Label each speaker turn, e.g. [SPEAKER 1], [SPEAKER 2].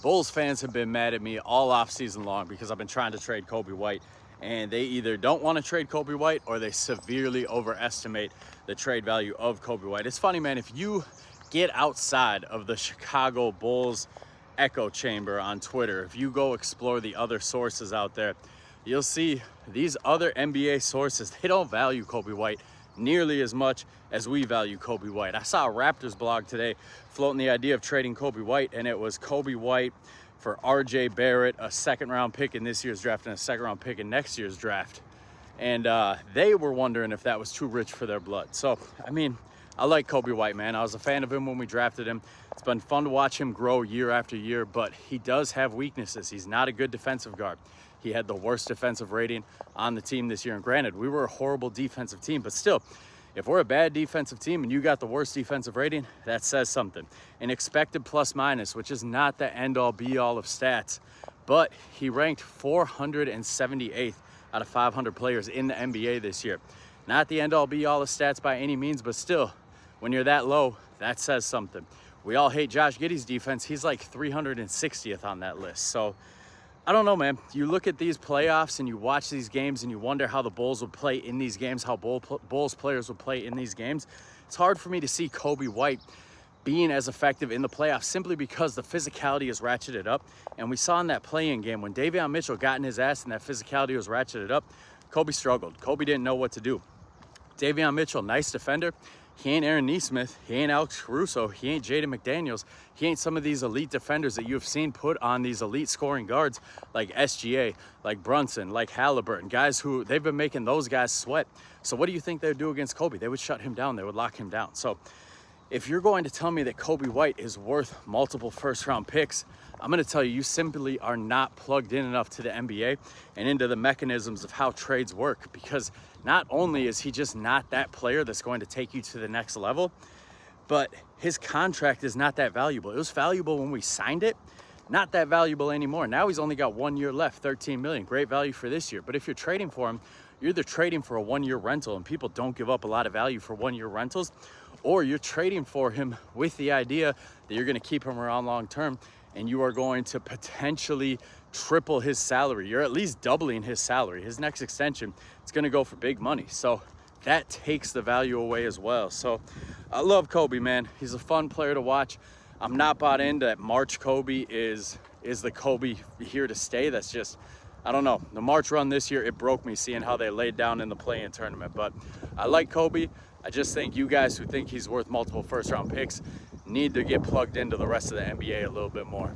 [SPEAKER 1] Bulls fans have been mad at me all off season long because I've been trying to trade Coby White, and they either don't want to trade Coby White or they severely overestimate the trade value of Coby White. It's funny, man, if you get outside of the Chicago Bulls echo chamber on Twitter, if you go explore the other sources out there, you'll see these other NBA sources, they don't value Coby White nearly as much as we value Coby White. I saw a Raptors blog today floating the idea of trading Coby White, and it was Coby White for RJ Barrett, a second-round pick in this year's draft and a second-round pick in next year's draft. And they were wondering if that was too rich for their blood. So, I mean, I like Coby White, man. I was a fan of him when we drafted him. It's been fun to watch him grow year after year, but he does have weaknesses. He's not a good defensive guard. He had the worst defensive rating on the team this year. And granted, we were a horrible defensive team, but still, if we're a bad defensive team and you got the worst defensive rating, that says something. An expected plus minus, which is not the end all be all of stats, but he ranked 478th out of 500 players in the NBA this year. Not the end all be all of stats by any means, but still, when you're that low, that says something. We all hate Josh Giddey's defense. He's like 360th on that list. So I don't know, man. You look at these playoffs and you watch these games and you wonder how the Bulls would play in these games, how Bulls players would play in these games. It's hard for me to see Coby White being as effective in the playoffs simply because the physicality is ratcheted up. And we saw in that play-in game when Davion Mitchell got in his ass and that physicality was ratcheted up, Coby struggled. Coby didn't know what to do. Davion Mitchell, nice defender. He ain't Aaron Nesmith. He ain't Alex Caruso. He ain't Jaden McDaniels. He ain't some of these elite defenders that you've seen put on these elite scoring guards like SGA, like Brunson, like Halliburton, guys who they've been making those guys sweat. So what do you think they would do against Coby? They would shut him down. They would lock him down. So if you're going to tell me that Coby White is worth multiple first-round picks, I'm going to tell you, you simply are not plugged in enough to the NBA and into the mechanisms of how trades work, because not only is he just not that player that's going to take you to the next level, but his contract is not that valuable. It was valuable when we signed it, not that valuable anymore. Now he's only got 1 year left, $13 million, great value for this year. But if you're trading for him, you're either trading for a 1 year rental, and people don't give up a lot of value for 1 year rentals, or you're trading for him with the idea that you're going to keep him around long term and you are going to potentially triple his salary. You're at least doubling his salary. His next extension, it's going to go for big money. So that takes the value away as well. So I love Coby, man. He's a fun player to watch. I'm not bought into that March Coby is the Coby here to stay. That's just, I don't know. The March run this year, it broke me seeing how they laid down in the play-in tournament. But I like Coby. I just think you guys who think he's worth multiple first-round picks need to get plugged into the rest of the NBA a little bit more.